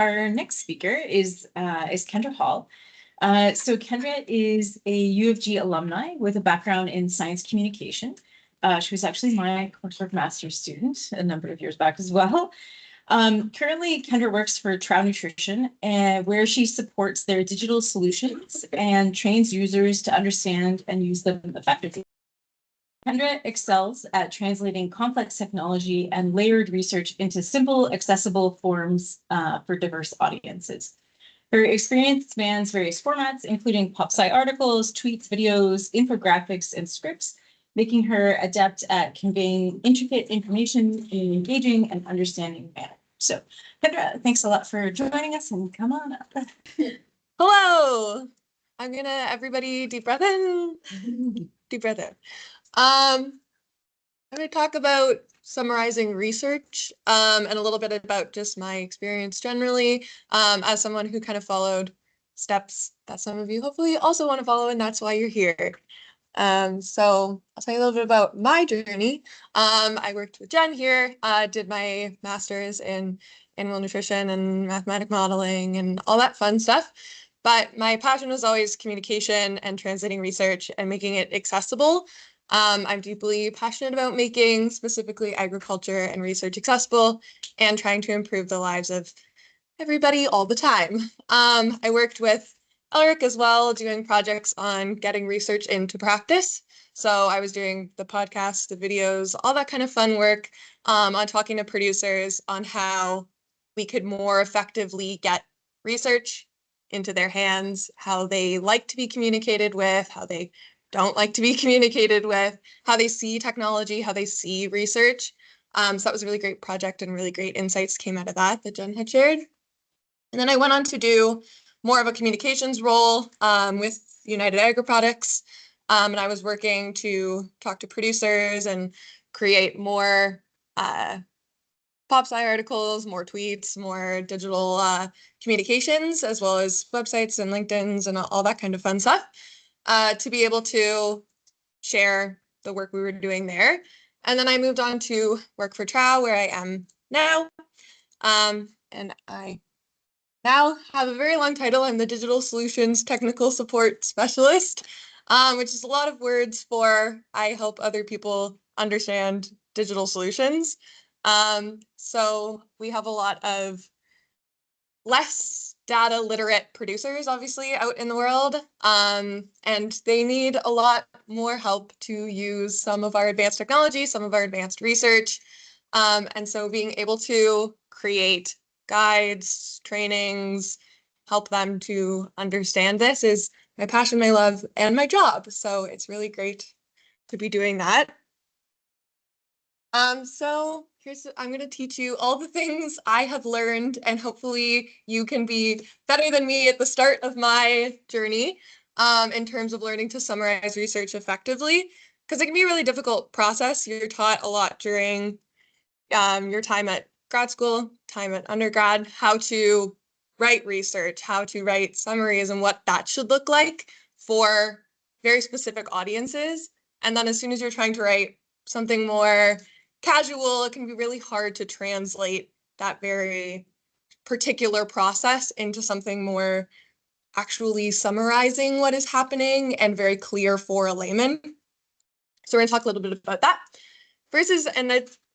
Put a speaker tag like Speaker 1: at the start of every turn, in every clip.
Speaker 1: Our next speaker is Kendra Hall. So Kendra is a U of G alumni with a background in science communication. She was actually my coursework master's student a number of years back as well. Currently, Kendra works for Trout Nutrition, where she supports their digital solutions and trains users to understand and use them effectively. Kendra excels at translating complex technology and layered research into simple, accessible forms for diverse audiences. Her experience spans various formats, including pop sci articles, tweets, videos, infographics, and scripts, making her adept at conveying intricate information in an engaging and understanding manner. So, Kendra, thanks a lot for joining us, and come on up.
Speaker 2: Hello. Everybody deep breath in, deep breath in. I'm going to talk about summarizing research and a little bit about just my experience generally as someone who kind of followed steps that some of you hopefully also want to follow, and that's why you're here. So I'll tell you a little bit about my journey. I worked with Jen here, did my master's in animal nutrition and mathematic modeling and all that fun stuff. But my passion was always communication and translating research and making it accessible. I'm deeply passionate about making specifically agriculture and research accessible and trying to improve the lives of everybody all the time. I worked with Elric as well, doing projects on getting research into practice. So I was doing the podcasts, the videos, all that kind of fun work on talking to producers on how we could more effectively get research into their hands, how they like to be communicated with, how they don't like to be communicated with, how they see technology, how they see research. So that was a really great project and really great insights came out of that Jen had shared. And then I went on to do more of a communications role with United Agri-Products. And I was working to talk to producers and create more pop sci articles, more tweets, more digital communications, as well as websites and LinkedIn's and all that kind of fun stuff. To be able to share the work we were doing there. And then I moved on to work for Trow, where I am now. And I now have a very long title. I'm the Digital Solutions Technical Support Specialist, which is a lot of words for I help other people understand digital solutions. So we have a lot of less data literate producers, obviously, out in the world, and they need a lot more help to use some of our advanced technology, some of our advanced research, and so being able to create guides, trainings, help them to understand this is my passion, my love, and my job. So it's really great to be doing that. So I'm going to teach you all the things I have learned, and hopefully you can be better than me at the start of my journey in terms of learning to summarize research effectively, because it can be a really difficult process. You're taught a lot during your time at grad school, time at undergrad, how to write research, how to write summaries, and what that should look like for very specific audiences. And then as soon as you're trying to write something more casual, it can be really hard to translate that very particular process into something more actually summarizing what is happening and very clear for a layman. So we're going to talk a little bit about that. First is, and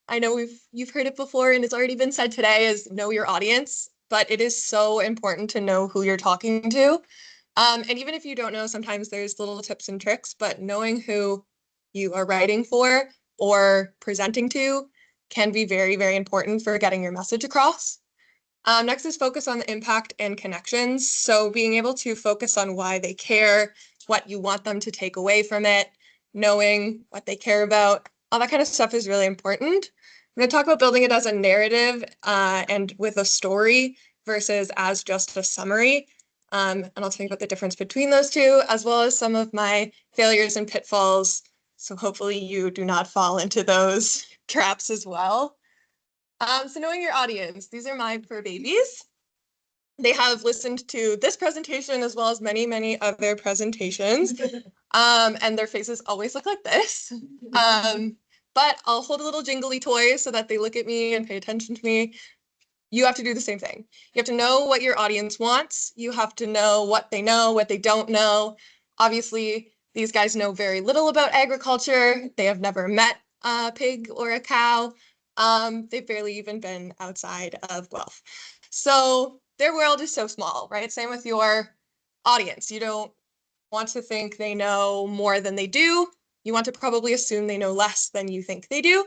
Speaker 2: I know you've heard it before and it's already been said today, is know your audience, but it is so important to know who you're talking to. And even if you don't know, sometimes there's little tips and tricks, but knowing who you are writing for or presenting to can be very, very important for getting your message across. Next is focus on the impact and connections. So being able to focus on why they care, what you want them to take away from it, knowing what they care about, all that kind of stuff is really important. I'm going to talk about building it as a narrative and with a story versus as just a summary. And I'll tell you about the difference between those two, as well as some of my failures and pitfalls. So hopefully you do not fall into those traps as well. So knowing your audience, these are my fur babies. They have listened to this presentation as well as many, many other presentations. And their faces always look like this. But I'll hold a little jingly toy so that they look at me and pay attention to me. you have to do the same thing. You have to know what your audience wants. You have to know, what they don't know. Obviously, these guys know very little about agriculture. They have never met a pig or a cow. They've barely even been outside of Guelph. So their world is so small, right? Same with your audience. You don't want to think they know more than they do. You want to probably assume they know less than you think they do,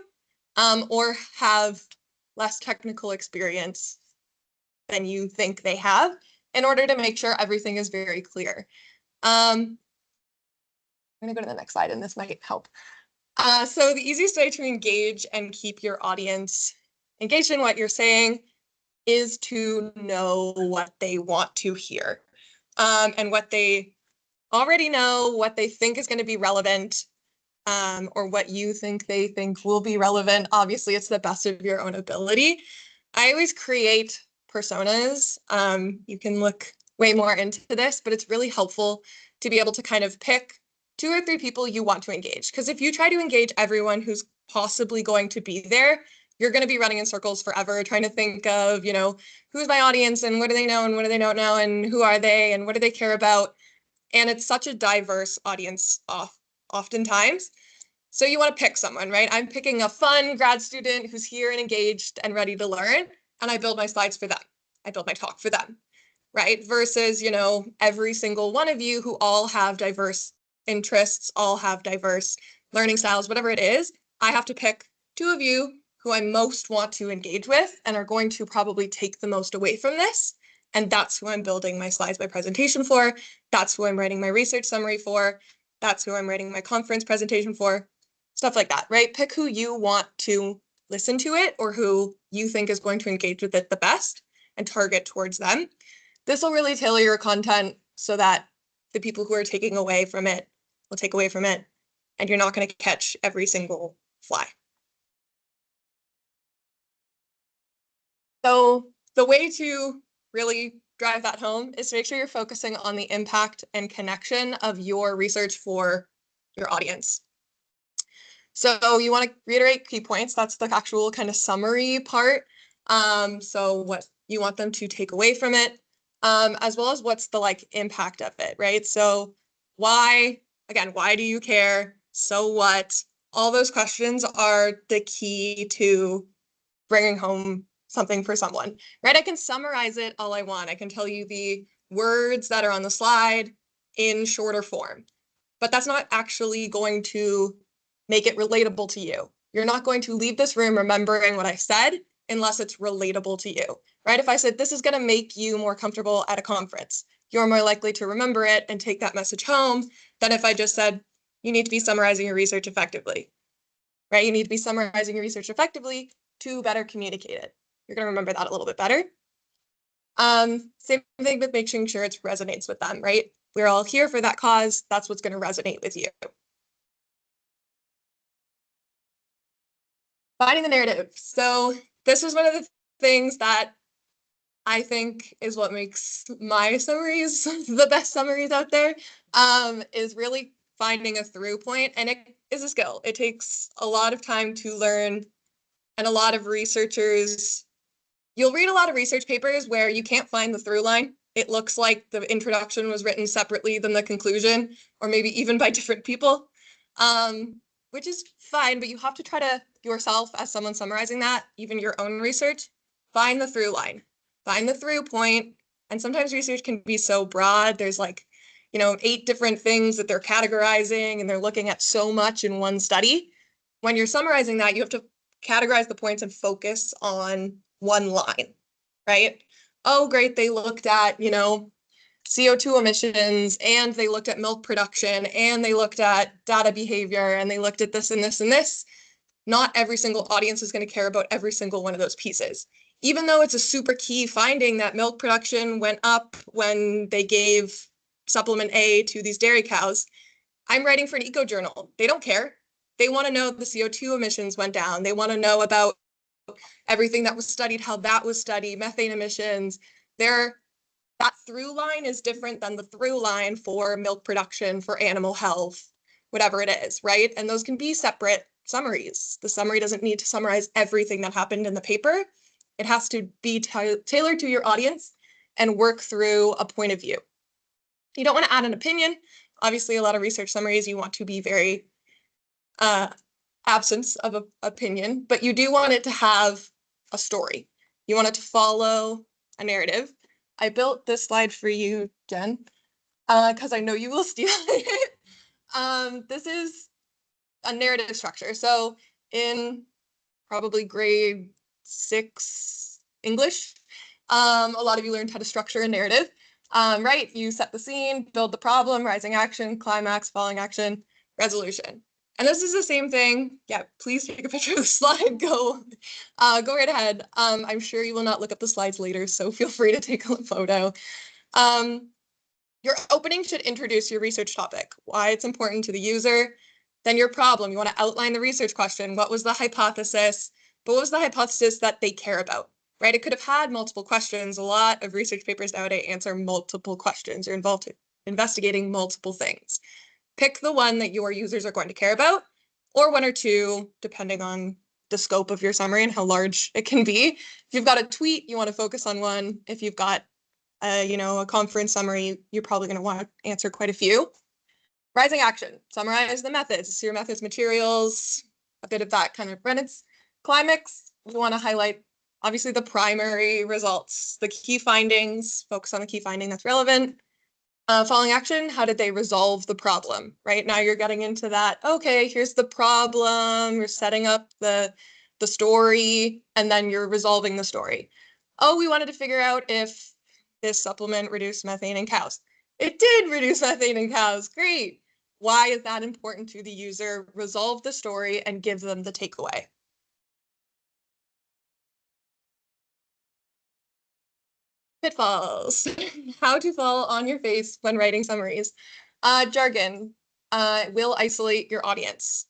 Speaker 2: or have less technical experience than you think they have, in order to make sure everything is very clear. I'm going to go to the next slide, and this might help. So the easiest way to engage and keep your audience engaged in what you're saying is to know what they want to hear, and what they already know, what they think is going to be relevant, or what you think they think will be relevant. Obviously, it's the best of your own ability. I always create personas. You can look way more into this, but it's really helpful to be able to kind of pick 2 or 3 people you want to engage. Because if you try to engage everyone who's possibly going to be there, you're going to be running in circles forever, trying to think of, who's my audience and what do they know and what do they don't know and who are they and what do they care about. And it's such a diverse audience oftentimes. So you want to pick someone, right? I'm picking a fun grad student who's here and engaged and ready to learn, and I build my slides for them. I build my talk for them, right? Versus, every single one of you who all have diverse interests, all have diverse learning styles, whatever it is. I have to pick 2 of you who I most want to engage with and are going to probably take the most away from this. And that's who I'm building my slides, my presentation for. That's who I'm writing my research summary for. That's who I'm writing my conference presentation for. Stuff like that, right? Pick who you want to listen to it, or who you think is going to engage with it the best, and target towards them. This will really tailor your content so that the people who are taking away from it will take away from it, and you're not going to catch every single fly. So the way to really drive that home is to make sure you're focusing on the impact and connection of your research for your audience. So you want to reiterate key points. That's the actual kind of summary part. So what you want them to take away from it, as well as what's the impact of it, right? So why do you care? So what? All those questions are the key to bringing home something for someone, right? I can summarize it all I want. I can tell you the words that are on the slide in shorter form, but that's not actually going to make it relatable to you. You're not going to leave this room remembering what I said unless it's relatable to you, right? If I said, this is going to make you more comfortable at a conference, you're more likely to remember it and take that message home than if I just said, you need to be summarizing your research effectively, right? You need to be summarizing your research effectively to better communicate it. You're going to remember that a little bit better. Same thing with making sure it resonates with them, right? We're all here for that cause. That's what's going to resonate with you. Finding the narrative. So this is one of the things that I think is what makes my summaries the best summaries out there, is really finding a through point. And it is a skill. It takes a lot of time to learn. And a lot of researchers, you'll read a lot of research papers where you can't find the through line. It looks like the introduction was written separately than the conclusion, or maybe even by different people, which is fine, but you have to try to yourself, as someone summarizing that, even your own research, find the through line, find the through point. And sometimes research can be so broad. There's 8 different things that they're categorizing, and they're looking at so much in one study. When you're summarizing that, you have to categorize the points and focus on one line, right? Oh, great, they looked at, CO2 emissions, and they looked at milk production, and they looked at data behavior, and they looked at this and this and this. Not every single audience is going to care about every single one of those pieces. Even though it's a super key finding that milk production went up when they gave supplement A to these dairy cows, I'm writing for an eco journal. They don't care. They want to know the CO2 emissions went down. They want to know about everything that was studied, how that was studied, methane emissions. That through line is different than the through line for milk production, for animal health, whatever it is, right? And those can be separate summaries. The summary doesn't need to summarize everything that happened in the paper. It has to be tailored to your audience and work through a point of view. You don't want to add an opinion. Obviously, a lot of research summaries, you want to be very absence of an opinion, but you do want it to have a story. You want it to follow a narrative. I built this slide for you, Jen, because I know you will steal it. This is a narrative structure. So in probably grade 6 English, a lot of you learned how to structure a narrative, right? You set the scene, build the problem, rising action, climax, falling action, resolution. And this is the same thing. Yeah, please take a picture of the slide. Go right ahead. I'm sure you will not look up the slides later, so feel free to take a photo. Your opening should introduce your research topic, why it's important to the user. Then your problem, you want to outline the research question. What was the hypothesis? But what was the hypothesis that they care about, right? It could have had multiple questions. A lot of research papers nowadays answer multiple questions. You're involved in investigating multiple things. Pick the one that your users are going to care about, or one or two, depending on the scope of your summary and how large it can be. If you've got a tweet, you want to focus on one. If you've got a conference summary, you're probably going to want to answer quite a few. Rising action, summarize the methods, your methods, materials, a bit of that kind of Brennan's. Climax, you want to highlight obviously the primary results, the key findings, focus on the key finding that's relevant. Falling action, how did they resolve the problem, right? Now you're getting into that, okay, here's the problem, you're setting up the story, and then you're resolving the story. Oh, we wanted to figure out if this supplement reduced methane in cows. It did reduce methane in cows, great. Why is that important to the user? Resolve the story and give them the takeaway. Pitfalls. How to fall on your face when writing summaries. Jargon will isolate your audience.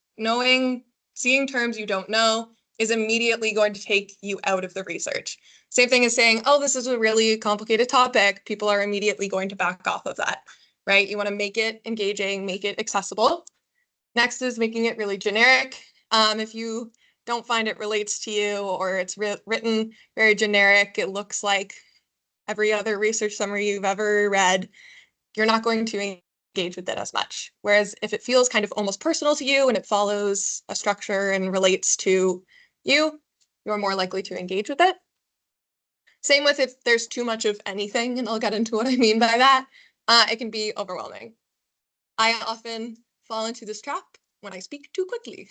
Speaker 2: Seeing terms you don't know is immediately going to take you out of the research. Same thing as saying, oh, this is a really complicated topic. People are immediately going to back off of that, right? You want to make it engaging, make it accessible. Next is making it really generic. If you don't find it relates to you or it's written very generic, it looks like every other research summary you've ever read, you're not going to engage with it as much. Whereas if it feels kind of almost personal to you and it follows a structure and relates to you, you're more likely to engage with it. Same with if there's too much of anything, and I'll get into what I mean by that, it can be overwhelming. I often fall into this trap when I speak too quickly.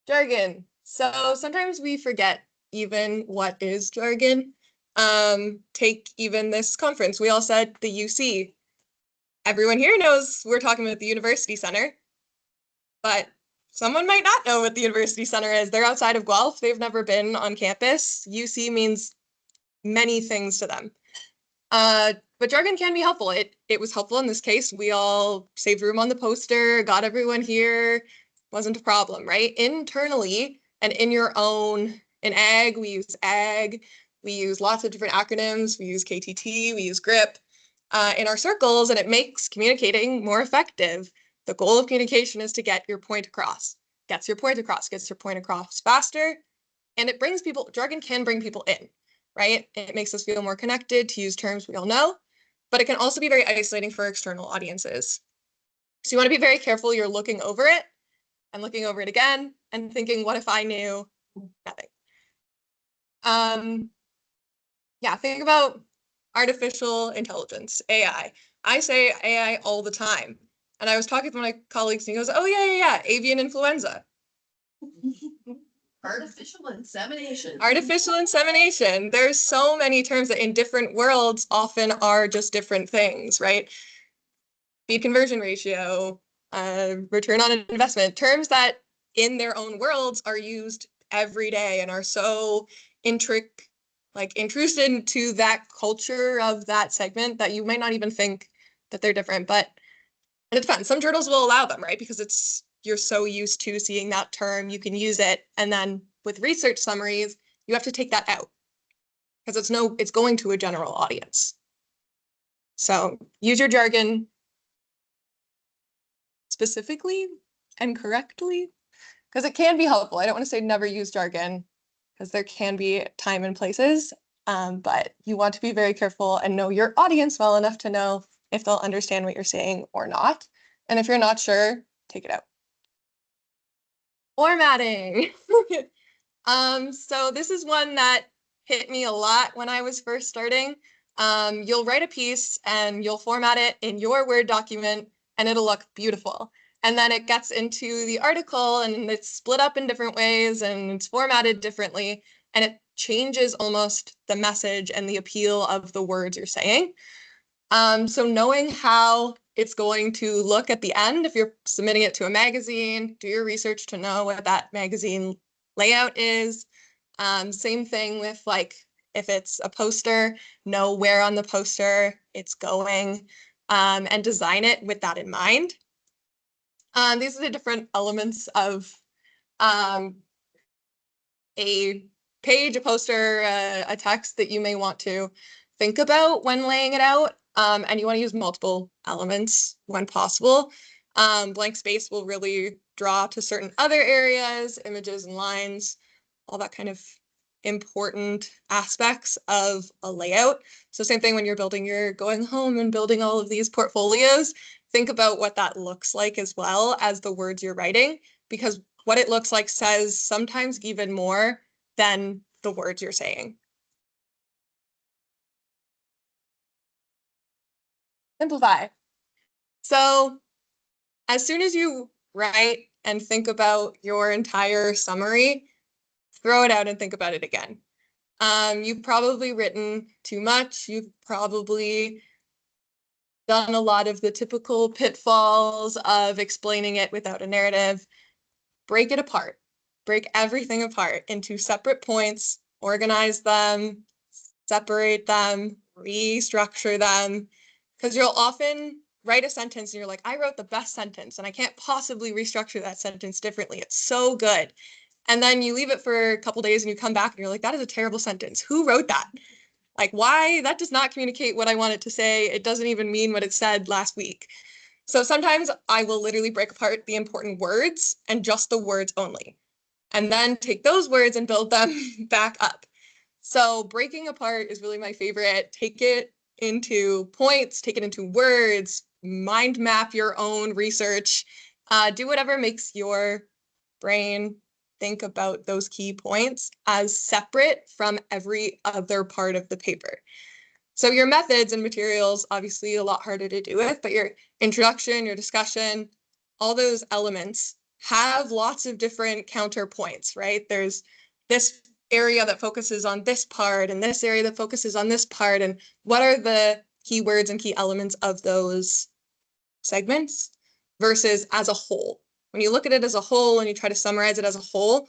Speaker 2: Jargon. So sometimes we forget even what is jargon. Take even this conference. We all said the UC. Everyone here knows we're talking about the University Center, but someone might not know what the University Center is. They're outside of Guelph. They've never been on campus. UC means many things to them. But jargon can be helpful. It was helpful in this case. We all saved room on the poster, got everyone here. Wasn't a problem, right? Internally and in your own, in ag, we use ag. We use lots of different acronyms. We use KTT, we use GRIP in our circles, and it makes communicating more effective. The goal of communication is to get your point across. Gets your point across faster, and it brings people, jargon can bring people in, right? It makes us feel more connected to use terms we all know, but it can also be very isolating for external audiences. So you want to be very careful you're looking over it and looking over it again and thinking, what if I knew nothing? Yeah, think about artificial intelligence, AI. I say AI all the time. And I was talking to my colleagues and he goes, oh yeah, avian influenza.
Speaker 3: Artificial insemination.
Speaker 2: Artificial insemination. There's so many terms that in different worlds often are just different things, right? Feed conversion ratio, return on investment, terms that in their own worlds are used every day and are so intrusive into that culture of that segment that you might not even think that they're different. But it depends. Some journals will allow them, right? Because you're so used to seeing that term, you can use it. And then with research summaries, you have to take that out because it's going to a general audience. So use your jargon specifically and correctly because it can be helpful. I don't want to say never use jargon because there can be time and places, but you want to be very careful and know your audience well enough to know if they'll understand what you're saying or not. And if you're not sure, take it out. Formatting. So this is one that hit me a lot when I was first starting. You'll write a piece and you'll format it in your Word document and it'll look beautiful. And then it gets into the article and it's split up in different ways and it's formatted differently. And it changes almost the message and the appeal of the words you're saying. So knowing how it's going to look at the end, if you're submitting it to a magazine, do your research to know what that magazine layout is. Same thing with like, if it's a poster, know where on the poster it's going, and design it with that in mind. These are the different elements of a page, a poster, a text that you may want to think about when laying it out. And you want to use multiple elements when possible. Blank space will really draw to certain other areas, images and lines, all that kind of important aspects of a layout. So same thing when you're going home and building all of these portfolios, think about what that looks like as well as the words you're writing, because what it looks like says sometimes even more than the words you're saying. Simplify. So as soon as you write and think about your entire summary, throw it out and think about it again. You've probably written too much. You've probably done a lot of the typical pitfalls of explaining it without a narrative. Break it apart. Break everything apart into separate points, organize them, separate them, restructure them, because you'll often write a sentence and you're like, I wrote the best sentence and I can't possibly restructure that sentence differently. It's so good. And then you leave it for a couple days and you come back and you're like, that is a terrible sentence. Who wrote that? Like, why? That does not communicate what I want it to say. It doesn't even mean what it said last week. So sometimes I will literally break apart the important words and just the words only, and then take those words and build them back up. So breaking apart is really my favorite. Take it into points, take it into words, mind map your own research, do whatever makes your brain think about those key points as separate from every other part of the paper. So your methods and materials, obviously a lot harder to do with, but your introduction, your discussion, all those elements have lots of different counterpoints, right? There's this area that focuses on this part and this area that focuses on this part, and what are the keywords and key elements of those segments versus as a whole. When you look at it as a whole and you try to summarize it as a whole,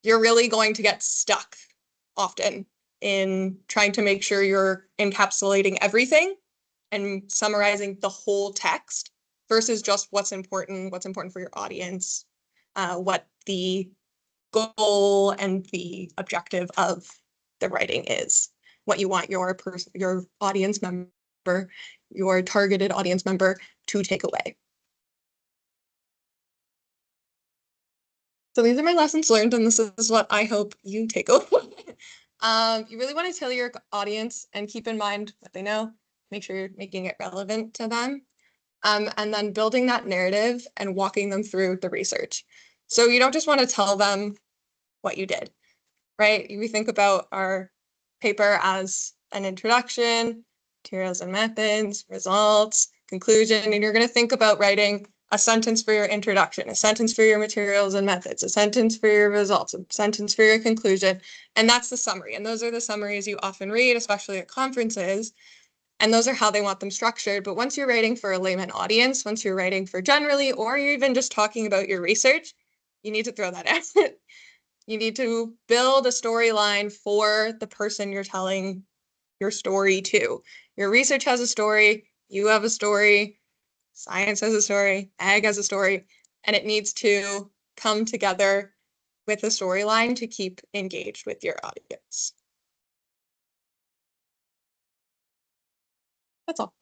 Speaker 2: you're really going to get stuck often in trying to make sure you're encapsulating everything and summarizing the whole text versus just what's important for your audience, what the goal and the objective of the writing is, what you want your audience member, your targeted audience member to take away. So these are my lessons learned, and this is what I hope you take away. You really want to tell your audience and keep in mind what they know, make sure you're making it relevant to them, and then building that narrative and walking them through the research. So you don't just want to tell them what you did, right? We think about our paper as an introduction, materials and methods, results, conclusion, and you're going to think about writing a sentence for your introduction, a sentence for your materials and methods, a sentence for your results, a sentence for your conclusion, and that's the summary. And those are the summaries you often read, especially at conferences, and those are how they want them structured. But once you're writing for a layman audience, once you're writing for generally, or you're even just talking about your research, you need to throw that out. You need to build a storyline for the person you're telling your story to. Your research has a story, you have a story, science has a story, ag has a story, and it needs to come together with a storyline to keep engaged with your audience. That's all.